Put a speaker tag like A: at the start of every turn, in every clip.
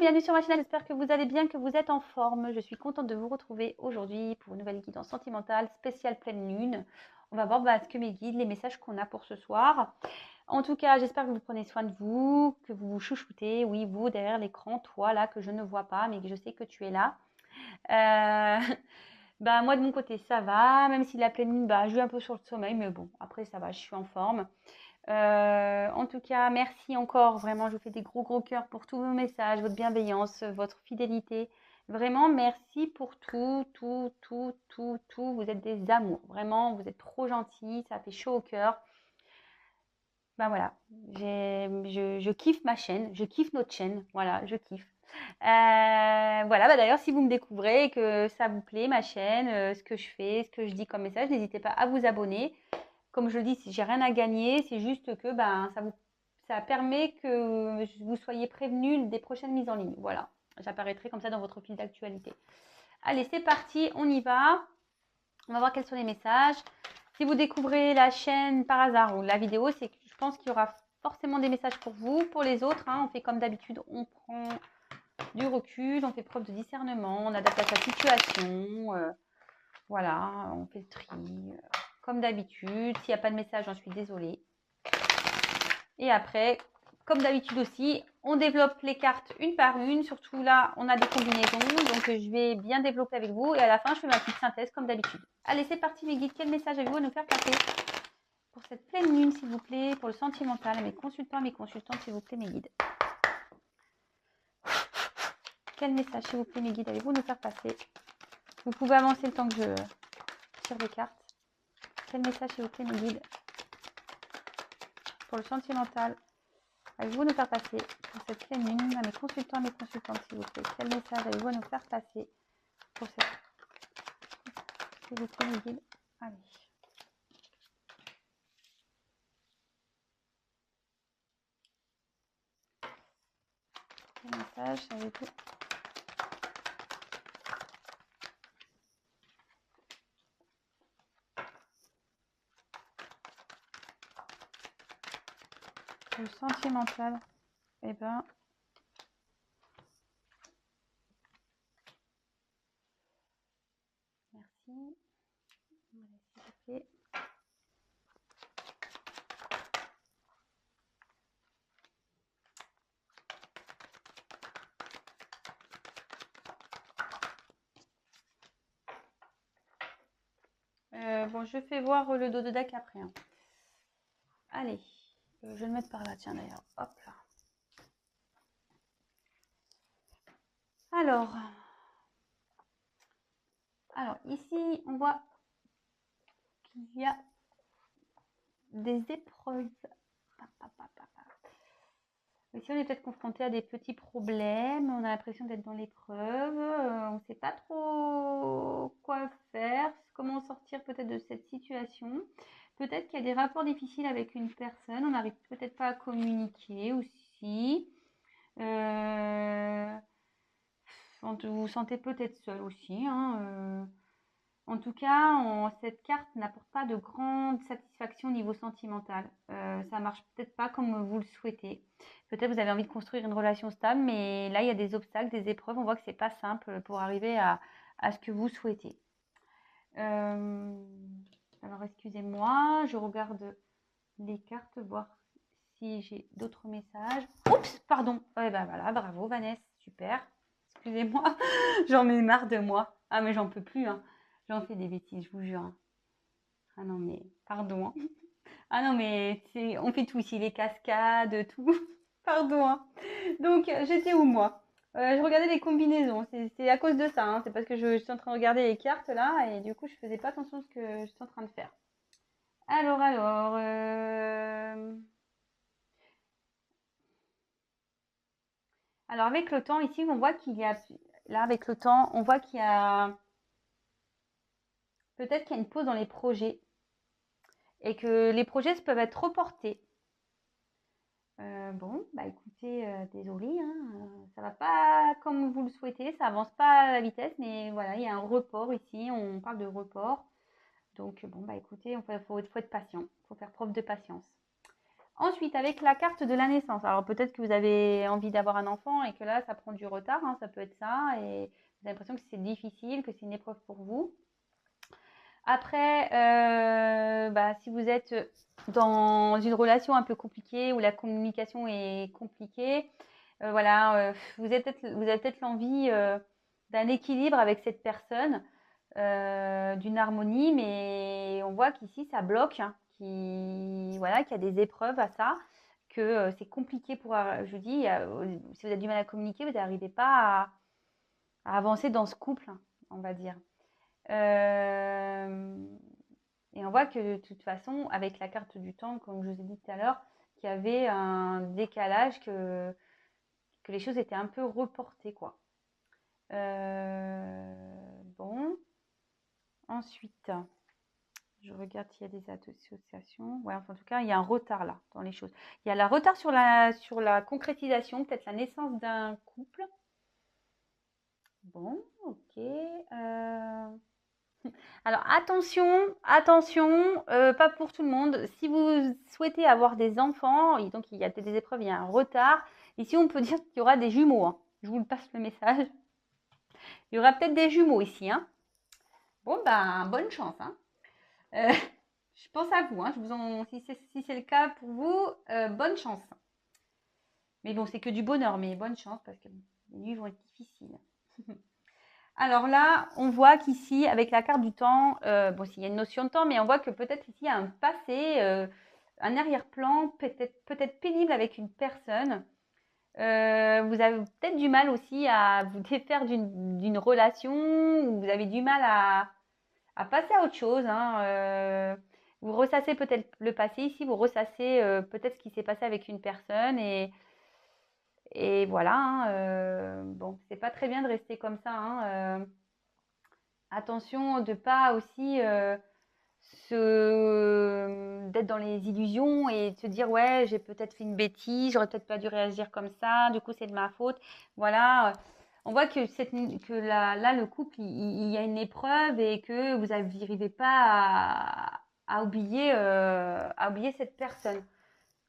A: bienvenue sur ma chaîne, j'espère que vous allez bien, que vous êtes en forme. Je suis contente de vous retrouver aujourd'hui pour une nouvelle guidance sentimentale spéciale pleine lune. On va voir ce que mes guides, les messages qu'on a pour ce soir. En tout cas, j'espère que vous prenez soin de vous, que vous vous chouchoutez. Oui, vous, derrière l'écran, toi là, que je ne vois pas, mais que je sais que tu es là. Moi, de mon côté, ça va. Même si la pleine lune, je vais un peu sur le sommeil, mais bon, après, ça va, je suis en forme. En tout cas, merci encore. Vraiment, je vous fais des gros cœurs pour tous vos messages, votre bienveillance, votre fidélité. Vraiment, merci pour tout. Vous êtes des amours. Vraiment, vous êtes trop gentils. Ça fait chaud au cœur. Voilà, je kiffe ma chaîne. Je kiffe notre chaîne. Voilà, je kiffe. Voilà, d'ailleurs, si vous me découvrez et que ça vous plaît, ma chaîne, ce que je fais, ce que je dis comme message, n'hésitez pas à vous abonner. Comme je le dis, j'ai rien à gagner, c'est juste que ça permet que vous soyez prévenus des prochaines mises en ligne. Voilà, j'apparaîtrai comme ça dans votre fil d'actualité. Allez, c'est parti, on y va. On va voir quels sont les messages. Si vous découvrez la chaîne par hasard ou la vidéo, c'est que je pense qu'il y aura forcément des messages pour vous. Pour les autres, on fait comme d'habitude, on prend du recul, on fait preuve de discernement, on adapte à sa situation. Voilà, on fait le tri. Comme d'habitude, s'il n'y a pas de message, j'en suis désolée. Et après, comme d'habitude aussi, on développe les cartes une par une. Surtout là, on a des combinaisons, donc je vais bien développer avec vous. Et à la fin, je fais ma petite synthèse comme d'habitude. Allez, c'est parti mes guides. Quel message avez-vous à nous faire passer pour cette pleine lune, s'il vous plaît, pour le sentimental, à mes consultants, mes consultantes, s'il vous plaît, mes guides. Quel message, s'il vous plaît, mes guides, allez-vous nous faire passer? Vous pouvez avancer le temps que je tire des cartes. Quel message, s'il vous plaît, mes guides, pour le sentimental, allez-vous nous faire passer pour cette pleine lune, à mes consultants, mes consultantes, s'il vous plaît? Quel message allez-vous à nous faire passer pour cette... S'il vous plaît, mes guides. Allez. Quel message avez-vous? Le sentimental, eh ben, merci. S'il vous plaît. Bon, je fais voir le dos de deck après. Allez, je vais le mettre par là, tiens d'ailleurs. Hop là. Alors ici, on voit qu'il y a des épreuves. Ici, on est peut-être confronté à des petits problèmes. On a l'impression d'être dans l'épreuve. On ne sait pas trop quoi faire, comment sortir peut-être de cette situation. Peut-être qu'il y a des rapports difficiles avec une personne. On n'arrive peut-être pas à communiquer aussi. Vous vous sentez peut-être seul aussi. En tout cas, cette carte n'apporte pas de grande satisfaction au niveau sentimental. Ça marche peut-être pas comme vous le souhaitez. Peut-être vous avez envie de construire une relation stable, mais là, il y a des obstacles, des épreuves. On voit que c'est pas simple pour arriver à ce que vous souhaitez. Alors, excusez-moi, je regarde les cartes, voir si j'ai d'autres messages. Oups, pardon. Voilà, bravo Vanessa, super. Excusez-moi, j'en ai marre de moi. Ah, mais j'en peux plus, J'en fais des bêtises, je vous jure. Ah non, mais pardon. Ah non, mais on fait tout ici, les cascades, tout. Pardon. Donc, j'étais où, moi? Je regardais les combinaisons. C'est à cause de ça. C'est parce que je suis en train de regarder les cartes, là, et du coup, je faisais pas attention à ce que je suis en train de faire. Alors... Alors, avec le temps, ici, on voit qu'il y a... Là, avec le temps, on voit qu'il y a... Peut-être qu'il y a une pause dans les projets. Et que les projets peuvent être reportés. Écoutez, désolé, ça va pas comme vous le souhaitez, ça avance pas à la vitesse, mais voilà, il y a un report ici, on parle de report. Donc, écoutez, faut être patient, faut faire preuve de patience. Ensuite, avec la carte de la naissance. Alors peut-être que vous avez envie d'avoir un enfant et que là, ça prend du retard, hein, ça peut être ça. Et vous avez l'impression que c'est difficile, que c'est une épreuve pour vous. Après, si vous êtes dans une relation un peu compliquée où la communication est compliquée, voilà, vous avez peut-être l'envie d'un équilibre avec cette personne, d'une harmonie, mais on voit qu'ici ça bloque, hein, voilà, qu'il y a des épreuves à ça, que c'est compliqué pour, je vous dis, si vous avez du mal à communiquer, vous n'arrivez pas à avancer dans ce couple, hein, on va dire. Et on voit que de toute façon, avec la carte du temps, comme je vous ai dit tout à l'heure, qu'il y avait un décalage, que les choses étaient un peu reportées, quoi. Bon. Ensuite, je regarde s'il y a des associations. Ouais, enfin, en tout cas, il y a un retard là dans les choses. Il y a le retard sur la concrétisation, peut-être la naissance d'un couple. Bon, ok. Alors attention, pas pour tout le monde. Si vous souhaitez avoir des enfants, et donc il y a peut-être des épreuves, il y a un retard. Ici, on peut dire qu'il y aura des jumeaux, hein. Je vous le passe le message. Il y aura peut-être des jumeaux ici, hein. Bon, ben, bonne chance, hein. Je pense à vous, hein. Si c'est le cas pour vous, bonne chance. Mais bon, c'est que du bonheur, mais bonne chance parce que les nuits vont être difficiles. Alors là, on voit qu'ici, avec la carte du temps, bon, s'il y a une notion de temps, mais on voit que peut-être ici, il y a un passé, un arrière-plan, peut-être pénible avec une personne. Vous avez peut-être du mal aussi à vous défaire d'une relation, ou vous avez du mal à passer à autre chose, hein. Vous ressassez peut-être le passé ici, vous ressassez peut-être ce qui s'est passé avec une personne, et voilà, hein. Bon, c'est pas très bien de rester comme ça, hein. Attention de pas aussi d'être dans les illusions et de se dire ouais, j'ai peut-être fait une bêtise, j'aurais peut-être pas dû réagir comme ça, du coup c'est de ma faute. Voilà, on voit que là le couple il y a une épreuve et que vous n'arrivez pas à oublier cette personne.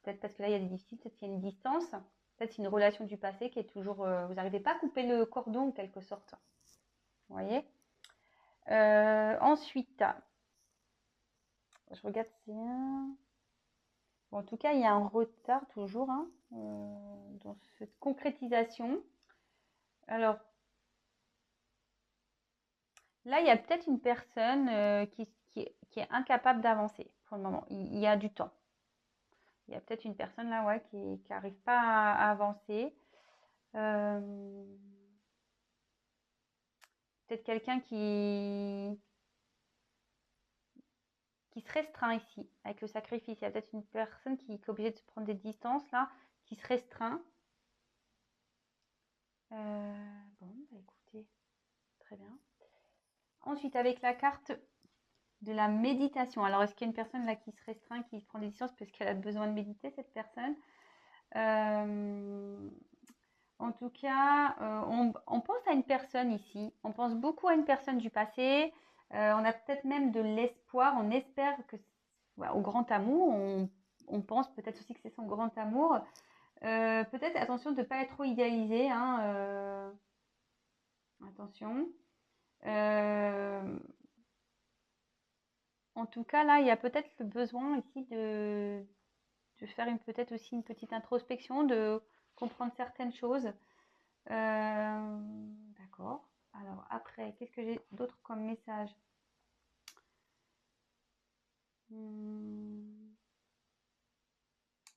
A: Peut-être parce que là il y a des difficultés, peut-être qu'il y a une distance, peut-être c'est une relation du passé qui est toujours, vous n'arrivez pas à couper le cordon en quelque sorte. Vous voyez? Ensuite, je regarde si bon, en tout cas, il y a un retard toujours, hein, dans cette concrétisation. Alors là, il y a peut-être une personne qui est incapable d'avancer pour le moment. Il y a du temps. Il y a peut-être une personne là, ouais, qui n'arrive pas à avancer. Euh, Peut-être quelqu'un qui se restreint ici, avec le sacrifice. Il y a peut-être une personne qui est obligée de se prendre des distances là, qui se restreint. Bon, bah écoutez, très bien. Ensuite, avec la carte de la méditation. Alors, est-ce qu'il y a une personne là qui se restreint, qui prend des distances parce qu'elle a besoin de méditer, cette personne? En tout cas, on pense à une personne ici. On pense beaucoup à une personne du passé. On a peut-être même de l'espoir. On espère que, voilà, au grand amour. On pense peut-être aussi que c'est son grand amour. Peut-être attention de ne pas être trop idéalisé, hein, attention. En tout cas, là, il y a peut-être le besoin ici de faire peut-être aussi une petite introspection, de comprendre certaines choses. D'accord. Alors après, qu'est-ce que j'ai d'autre comme message?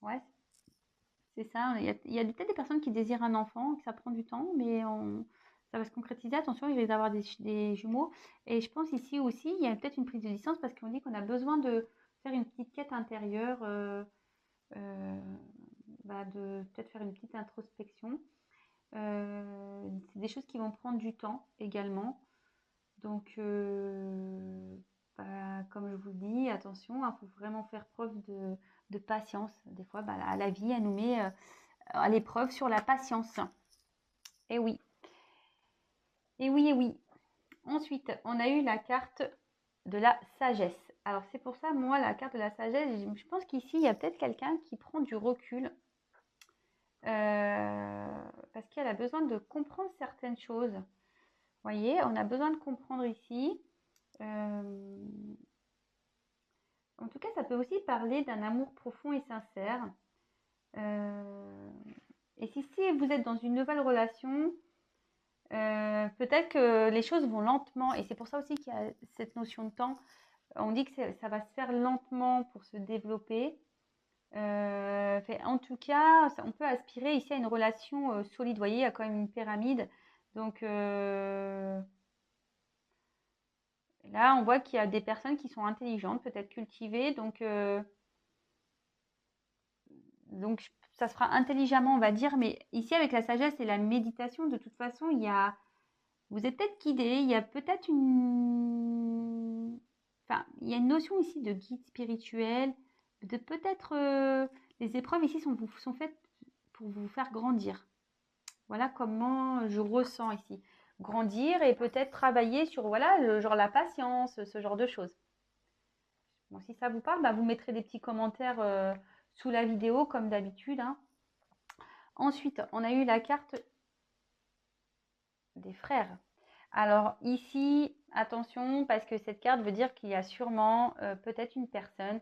A: Ouais, c'est ça. Il y a peut-être des personnes qui désirent un enfant, que ça prend du temps, mais ça va se concrétiser. Attention, il risque d'avoir des jumeaux. Et je pense ici aussi, il y a peut-être une prise de distance parce qu'on dit qu'on a besoin de faire une petite quête intérieure, de peut-être faire une petite introspection. C'est des choses qui vont prendre du temps également. Donc, comme je vous dis, attention, il faut vraiment faire preuve de patience. Des fois, la vie, elle nous met à l'épreuve sur la patience. Et oui. Et oui, et oui. Ensuite, on a eu la carte de la sagesse. Alors c'est pour ça, moi, la carte de la sagesse, je pense qu'ici, il y a peut-être quelqu'un qui prend du recul parce qu'elle a besoin de comprendre certaines choses. Vous voyez, on a besoin de comprendre ici. En tout cas, ça peut aussi parler d'un amour profond et sincère. Et si vous êtes dans une nouvelle relation, peut-être que les choses vont lentement. Et c'est pour ça aussi qu'il y a cette notion de temps. On dit que ça va se faire lentement pour se développer. En tout cas, on peut aspirer ici à une relation solide. Vous voyez, il y a quand même une pyramide. Donc là, on voit qu'il y a des personnes qui sont intelligentes, peut-être cultivées. Donc, ça se fera intelligemment, on va dire. Mais ici, avec la sagesse et la méditation, de toute façon, vous êtes peut-être guidé. Il y a peut-être enfin, il y a une notion ici de guide spirituel, de peut-être les épreuves ici sont faites pour vous faire grandir. Voilà comment je ressens ici. Grandir et peut-être travailler sur voilà, genre la patience, ce genre de choses. Bon, si ça vous parle, bah, vous mettrez des petits commentaires sous la vidéo comme d'habitude, hein. Ensuite, on a eu la carte des frères. Alors ici, attention, parce que cette carte veut dire qu'il y a sûrement peut-être une personne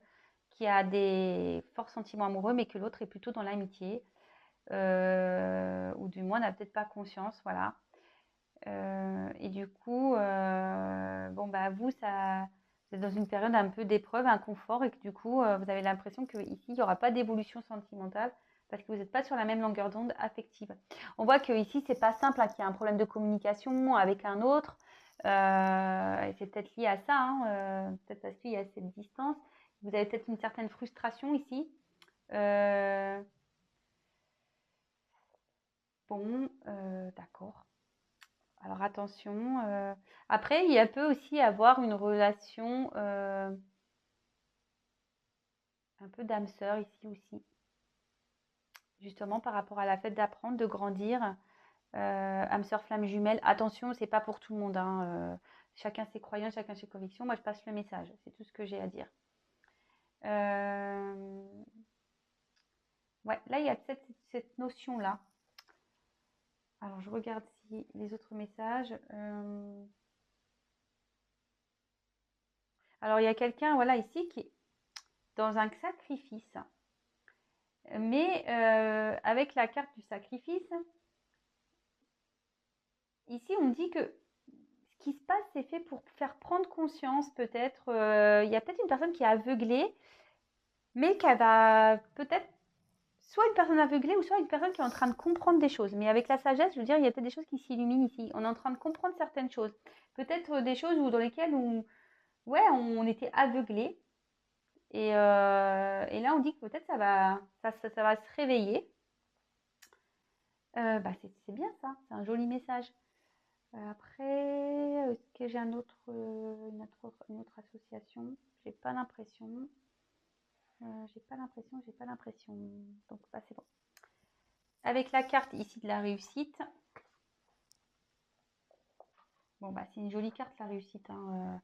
A: qui a des forts sentiments amoureux, mais que l'autre est plutôt dans l'amitié, ou du moins n'a peut-être pas conscience, voilà. Et du coup, bon bah vous, vous êtes dans une période un peu d'épreuve, inconfort, et que du coup, vous avez l'impression qu'ici, il n'y aura pas d'évolution sentimentale parce que vous n'êtes pas sur la même longueur d'onde affective. On voit que ici, c'est pas simple, hein, qu'il y a un problème de communication avec un autre. Et c'est peut-être lié à ça, hein, peut-être parce qu'il y a cette distance. Vous avez peut-être une certaine frustration ici. Bon, d'accord. Alors attention. Après, il y a peut aussi avoir une relation un peu d'âme sœur ici aussi. Justement par rapport à la fête d'apprendre, de grandir. Âme sœur, flamme jumelle. Attention, c'est pas pour tout le monde, hein. Chacun ses croyances, chacun ses convictions. Moi, je passe le message. C'est tout ce que j'ai à dire. Ouais, là, il y a cette notion-là. Alors, je regarde si les autres messages. Alors, il y a quelqu'un, voilà, ici, qui est dans un sacrifice. Mais avec la carte du sacrifice, ici, on dit que ce qui se passe, c'est fait pour faire prendre conscience, peut-être. Il y a peut-être une personne qui est aveuglée, mais qu'elle va peut-être soit une personne aveuglée ou soit une personne qui est en train de comprendre des choses. Mais avec la sagesse, je veux dire, il y a peut-être des choses qui s'illuminent ici. On est en train de comprendre certaines choses. Peut-être des choses dans lesquelles ouais, on était aveuglé. Et là, on dit que peut-être ça va se réveiller. Bah, c'est bien ça, c'est un joli message. Après, est-ce que j'ai une autre association? J'ai pas l'impression. J'ai pas l'impression. Donc, bah, c'est bon. Avec la carte ici de la réussite. Bon, bah, c'est une jolie carte, la réussite, hein.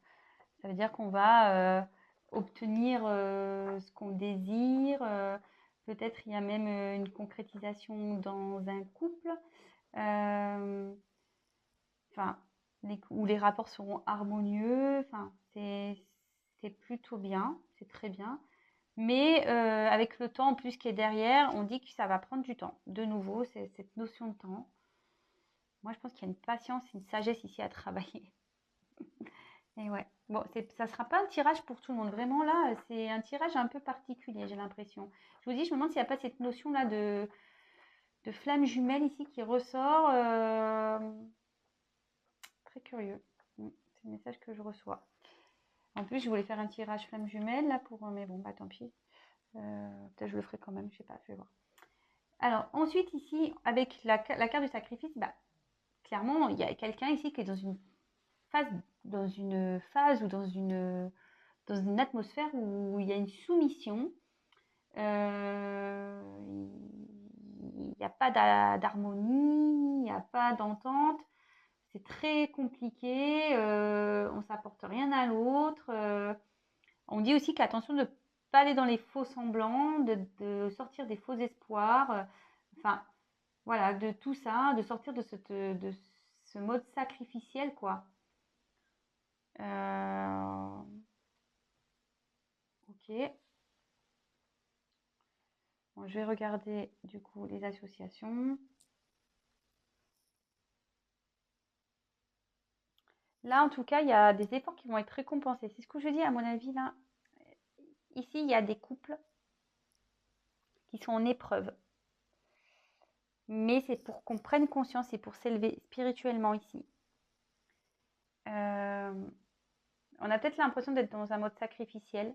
A: Ça veut dire qu'on va obtenir ce qu'on désire. Peut-être il y a même une concrétisation dans un couple. Enfin, où les rapports seront harmonieux. Enfin, c'est plutôt bien, c'est très bien. Mais avec le temps en plus qui est derrière, on dit que ça va prendre du temps. De nouveau, c'est cette notion de temps. Moi, je pense qu'il y a une patience, une sagesse ici à travailler. Et ouais. Bon, ça sera pas un tirage pour tout le monde. Vraiment, là, c'est un tirage un peu particulier, j'ai l'impression. Je vous dis, je me demande s'il n'y a pas cette notion-là de flamme jumelle ici qui ressort. Très curieux. C'est le message que je reçois. En plus, je voulais faire un tirage flamme jumelle là mais bon, bah tant pis. Peut-être je le ferai quand même, je sais pas, je vais voir. Alors ensuite ici, avec la carte du sacrifice, bah clairement, il y a quelqu'un ici qui est dans une phase ou dans une atmosphère où il y a une soumission. Il n'y a pas d'harmonie, il n'y a pas d'entente. C'est très compliqué, on ne s'apporte rien à l'autre. On dit aussi qu'attention de ne pas aller dans les faux semblants, de sortir des faux espoirs. Enfin, voilà, de tout ça, de sortir de ce mode sacrificiel, quoi. Ok. Bon, je vais regarder du coup les associations. Là, en tout cas, il y a des efforts qui vont être récompensés. C'est ce que je dis, à mon avis, là. Ici, il y a des couples qui sont en épreuve. Mais c'est pour qu'on prenne conscience et pour s'élever spirituellement ici. On a peut-être l'impression d'être dans un mode sacrificiel.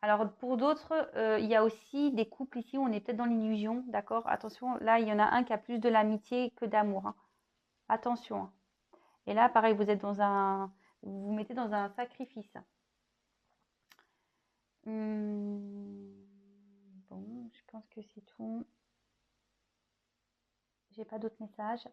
A: Alors, pour d'autres, il y a aussi des couples ici où on est peut-être dans l'illusion, d'accord? Attention, là, il y en a un qui a plus de l'amitié que d'amour, hein. Attention, hein. Et là, pareil, vous êtes dans un... Vous vous mettez dans un sacrifice. Bon, je pense que c'est tout. J'ai pas d'autres messages.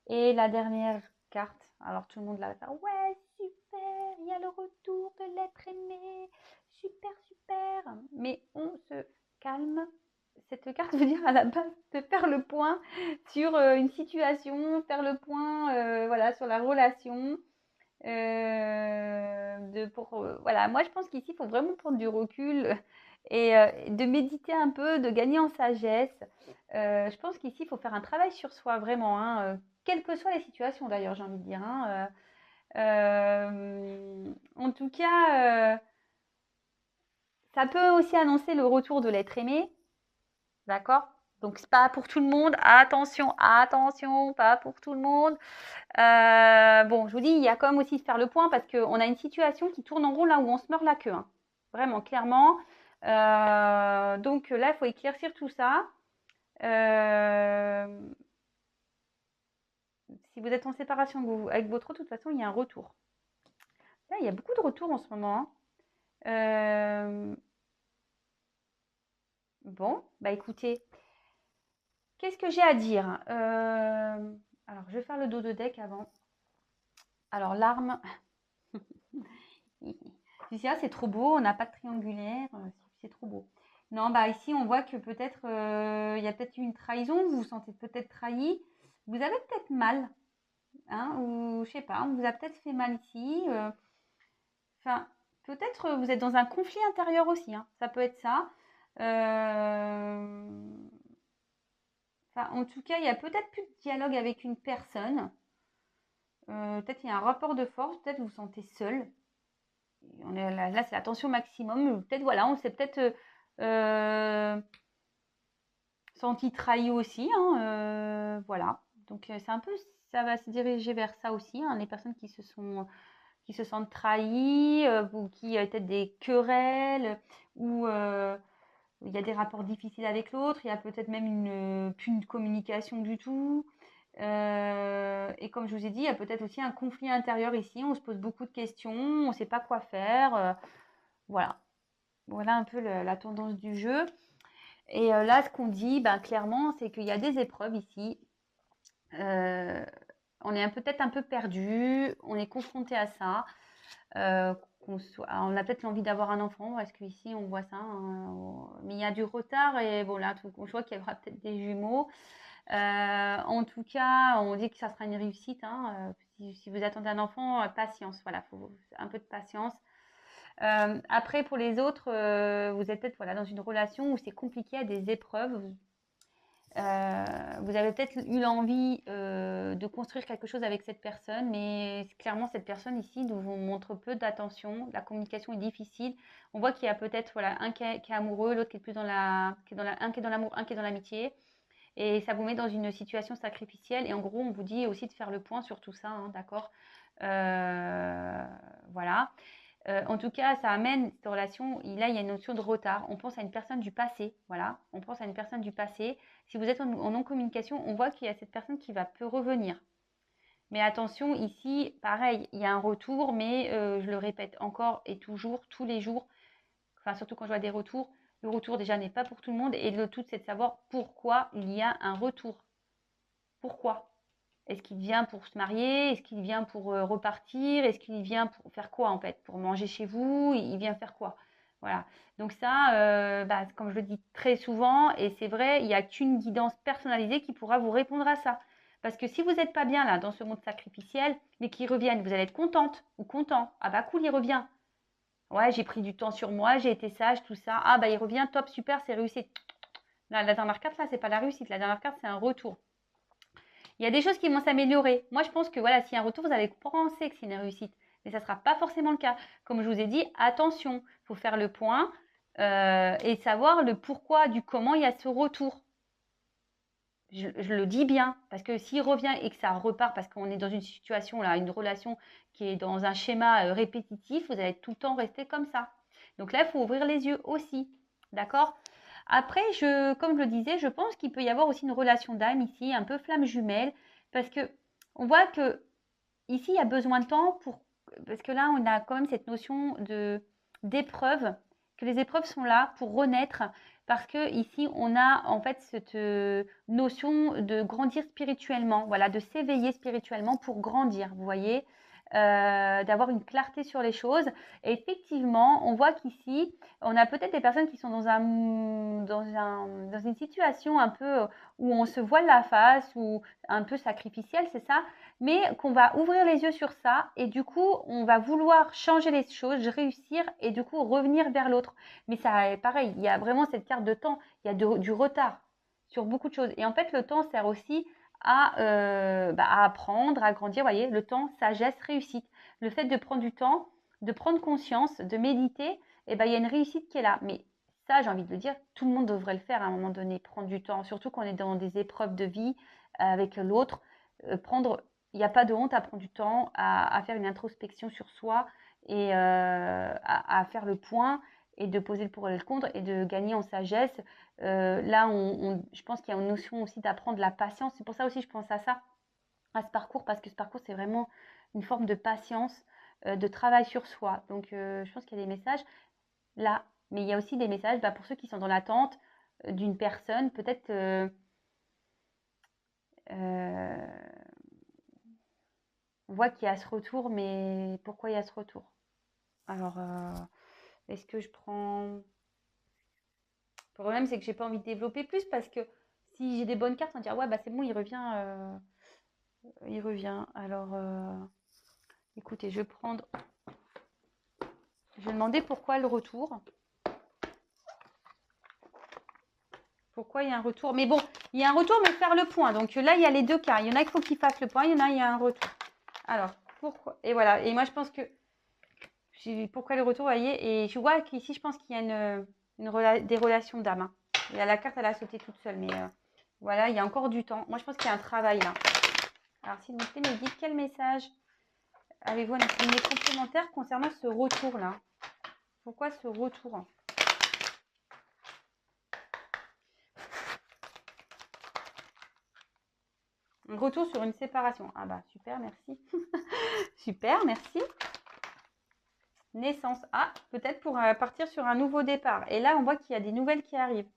A: Et la dernière carte, alors tout le monde la fait. Ouais, super, il y a le retour de l'être aimé. Super, super. Mais on se calme. Cette carte veut dire à la base de faire le point sur une situation, faire le point voilà, sur la relation. Voilà, moi je pense qu'ici il faut vraiment prendre du recul et de méditer un peu, de gagner en sagesse. Je pense qu'ici il faut faire un travail sur soi vraiment, hein, quelles que soient les situations d'ailleurs, j'ai envie de dire, hein. En tout cas, ça peut aussi annoncer le retour de l'être aimé, d'accord? Donc c'est pas pour tout le monde, attention, attention, pas pour tout le monde. Bon, je vous dis, il y a quand même aussi de faire le point parce qu'on a une situation qui tourne en rond là où on se meurt la queue, hein. Vraiment, clairement. Donc là, il faut éclaircir tout ça. Si vous êtes en séparation avec votre autre, de toute façon, il y a un retour. Là, il y a beaucoup de retours en ce moment, hein. Bon, bah écoutez, qu'est-ce que j'ai à dire? Alors, je vais faire le dos de deck avant. Alors, l'arme. Tu c'est trop beau, on n'a pas de triangulaire, c'est trop beau. Non, bah ici, on voit que peut-être il y a peut-être une trahison, vous vous sentez peut-être trahi, vous avez peut-être mal, hein, ou je sais pas, on vous a peut-être fait mal ici. Enfin, peut-être vous êtes dans un conflit intérieur aussi, hein, ça peut être ça. Enfin, en tout cas, il y a peut-être plus de dialogue avec une personne. Peut-être il y a un rapport de force, peut-être vous vous sentez seul. On est là, c'est la tension maximum. Peut-être, voilà, on s'est peut-être senti trahi aussi, hein, voilà. Donc, c'est un peu, ça va se diriger vers ça aussi, hein, les personnes qui se sentent trahies, ou qui peut-être des querelles, ou il y a des rapports difficiles avec l'autre, il y a peut-être même plus de communication du tout. Et comme je vous ai dit, il y a peut-être aussi un conflit intérieur ici. On se pose beaucoup de questions, on ne sait pas quoi faire. Voilà. Voilà un peu la tendance du jeu. Et là, ce qu'on dit, ben, clairement, c'est qu'il y a des épreuves ici. On est peut-être un peu perdu, on est confronté à ça. On a peut-être l'envie d'avoir un enfant, parce qu'ici on voit ça, hein, mais il y a du retard et bon là, je vois qu'il y aura peut-être des jumeaux. En tout cas, on dit que ça sera une réussite, hein. Si vous attendez un enfant, patience, voilà, faut un peu de patience. Après, pour les autres, vous êtes peut-être voilà, dans une relation où c'est compliqué, à des épreuves. Vous avez peut-être eu l'envie de construire quelque chose avec cette personne, mais clairement, cette personne ici vous montre peu d'attention. La communication est difficile. On voit qu'il y a peut-être voilà, un qui est amoureux, l'autre qui est plus dans un qui est dans l'amour, un qui est dans l'amitié. Et ça vous met dans une situation sacrificielle. Et en gros, on vous dit aussi de faire le point sur tout ça, hein, d'accord? Voilà. En tout cas, ça amène cette relation. Là, il y a une notion de retard. On pense à une personne du passé. Voilà. On pense à une personne du passé. Si vous êtes en non-communication, on voit qu'il y a cette personne qui peut revenir. Mais attention, ici, pareil, il y a un retour, mais je le répète encore et toujours, tous les jours, enfin, surtout quand je vois des retours, le retour déjà n'est pas pour tout le monde. Et le tout, c'est de savoir pourquoi il y a un retour. Pourquoi? Est-ce qu'il vient pour se marier? Est-ce qu'il vient pour repartir? Est-ce qu'il vient pour faire quoi en fait? Pour manger chez vous? Il vient faire quoi? Voilà. Donc ça, comme je le dis très souvent, et c'est vrai, il n'y a qu'une guidance personnalisée qui pourra vous répondre à ça. Parce que si vous n'êtes pas bien là, dans ce monde sacrificiel, mais qu'il revienne, vous allez être contente ou content. Ah bah cool, il revient. Ouais, j'ai pris du temps sur moi, j'ai été sage, tout ça. Ah bah il revient, top, super, c'est réussi. Là, la dernière carte, là, c'est pas la réussite. La dernière carte, c'est un retour. Il y a des choses qui vont s'améliorer. Moi, je pense que voilà, s'il y a un retour, vous allez penser que c'est une réussite. Mais ça ne sera pas forcément le cas. Comme je vous ai dit, attention, il faut faire le point et savoir le pourquoi du comment il y a ce retour. Je le dis bien, parce que s'il revient et que ça repart, parce qu'on est dans une situation, là, une relation qui est dans un schéma répétitif, vous allez tout le temps rester comme ça. Donc là, il faut ouvrir les yeux aussi. D'accord? Après, comme je le disais, je pense qu'il peut y avoir aussi une relation d'âme ici, un peu flamme jumelle, parce que on voit que ici, il y a besoin de temps parce que là, on a quand même cette notion d'épreuve, que les épreuves sont là pour renaître, parce que ici, on a en fait cette notion de grandir spirituellement, voilà, de s'éveiller spirituellement pour grandir, vous voyez, d'avoir une clarté sur les choses. Et effectivement, on voit qu'ici, on a peut-être des personnes qui sont dans une situation un peu où on se voile la face, ou un peu sacrificielle, c'est ça, mais qu'on va ouvrir les yeux sur ça et du coup, on va vouloir changer les choses, réussir et du coup revenir vers l'autre. Mais ça, pareil, il y a vraiment cette carte de temps, il y a du retard sur beaucoup de choses. Et en fait, le temps sert aussi à apprendre, à grandir. Vous voyez, le temps, sagesse, réussite. Le fait de prendre du temps, de prendre conscience, de méditer, il y a une réussite qui est là. Mais ça, j'ai envie de le dire, tout le monde devrait le faire à un moment donné, prendre du temps, surtout quand on est dans des épreuves de vie avec l'autre. Il n'y a pas de honte à prendre du temps, à faire une introspection sur soi et à faire le point et de poser le pour et le contre et de gagner en sagesse. Là, je pense qu'il y a une notion aussi d'apprendre la patience. C'est pour ça aussi je pense à ça, à ce parcours, parce que ce parcours, c'est vraiment une forme de patience, de travail sur soi. Donc, je pense qu'il y a des messages là, mais il y a aussi des messages pour ceux qui sont dans l'attente d'une personne, peut-être on voit qu'il y a ce retour, mais pourquoi il y a ce retour? Alors, est-ce que je prends... Le problème, c'est que j'ai pas envie de développer plus, parce que si j'ai des bonnes cartes, on va dire, ouais, c'est bon, il revient. Il revient. Alors, écoutez, je vais prendre... Je vais demander pourquoi le retour. Pourquoi il y a un retour? Mais bon, il y a un retour, mais faire le point. Donc là, il y a les deux cas. Il y en a qu'il faut qu'ils fassent le point, il y en a, il y a un retour. Alors, pourquoi? Et voilà. Et moi, je pense que... Pourquoi le retour, vous voyez? Et je vois qu'ici, je pense qu'il y a des relations d'âme. Hein. Et la carte, elle a sauté toute seule. Mais voilà, il y a encore du temps. Moi, je pense qu'il y a un travail là. Alors, s'il vous plaît, me dites quel message avez-vous une complémentaire concernant ce retour-là? Pourquoi ce retour? Un retour sur une séparation. Ah bah, super, merci. Super, merci. Naissance. Ah, peut-être pour partir sur un nouveau départ. Et là, on voit qu'il y a des nouvelles qui arrivent.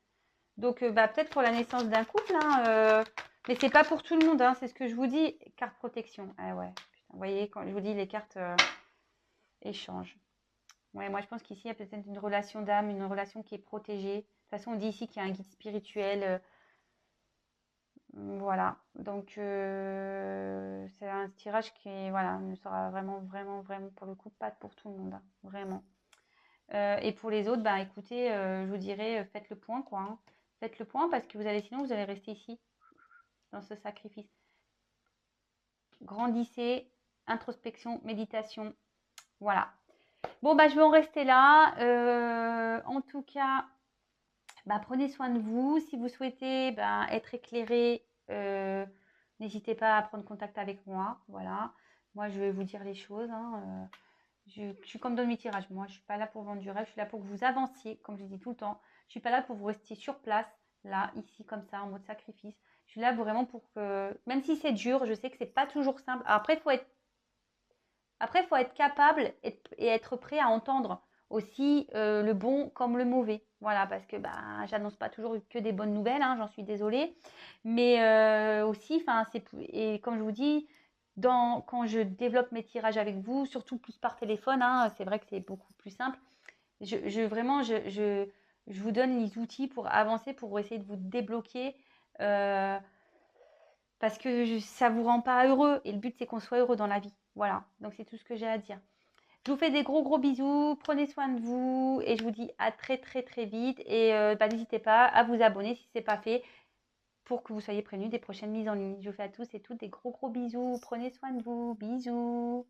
A: Donc, peut-être pour la naissance d'un couple. Hein, mais c'est pas pour tout le monde. Hein, c'est ce que je vous dis. Carte protection. Ah ouais. Putain, vous voyez, quand je vous dis les cartes échange. Ouais, moi, je pense qu'ici, il y a peut-être une relation d'âme, une relation qui est protégée. De toute façon, on dit ici qu'il y a un guide spirituel. Voilà. Donc, c'est un tirage qui, voilà, ne sera vraiment, vraiment, vraiment, pour le coup, pas pour tout le monde. Hein, vraiment. Et pour les autres, écoutez, je vous dirais, faites le point, quoi. Hein. Faites le point, parce que sinon, vous allez rester ici, dans ce sacrifice. Grandissez, introspection, méditation. Voilà. Bon, je vais en rester là. En tout cas, prenez soin de vous. Si vous souhaitez être éclairé, n'hésitez pas à prendre contact avec moi. Voilà. Moi, je vais vous dire les choses. Hein. Je suis comme dans mes tirages. Moi, je ne suis pas là pour vendre du rêve. Je suis là pour que vous avanciez, comme je dis tout le temps. Je ne suis pas là pour vous rester sur place, là, ici, comme ça, en mode sacrifice. Je suis là vraiment pour que, même si c'est dur, je sais que ce n'est pas toujours simple. Alors après, il faut être capable et être prêt à entendre aussi le bon comme le mauvais. Voilà, parce que bah, j'annonce pas toujours que des bonnes nouvelles, hein, j'en suis désolée. Mais aussi, enfin, et comme je vous dis, quand je développe mes tirages avec vous, surtout plus par téléphone, hein, c'est vrai que c'est beaucoup plus simple. Vraiment, je vous donne les outils pour avancer, pour essayer de vous débloquer. euh, Parce que ça vous rend pas heureux. Et le but, c'est qu'on soit heureux dans la vie. Voilà. Donc, c'est tout ce que j'ai à dire. Je vous fais des gros, gros bisous. Prenez soin de vous. Et je vous dis à très, très, très vite. Et bah, n'hésitez pas à vous abonner si ce n'est pas fait pour que vous soyez prévenus des prochaines mises en ligne. Je vous fais à tous et toutes des gros, gros bisous. Prenez soin de vous. Bisous.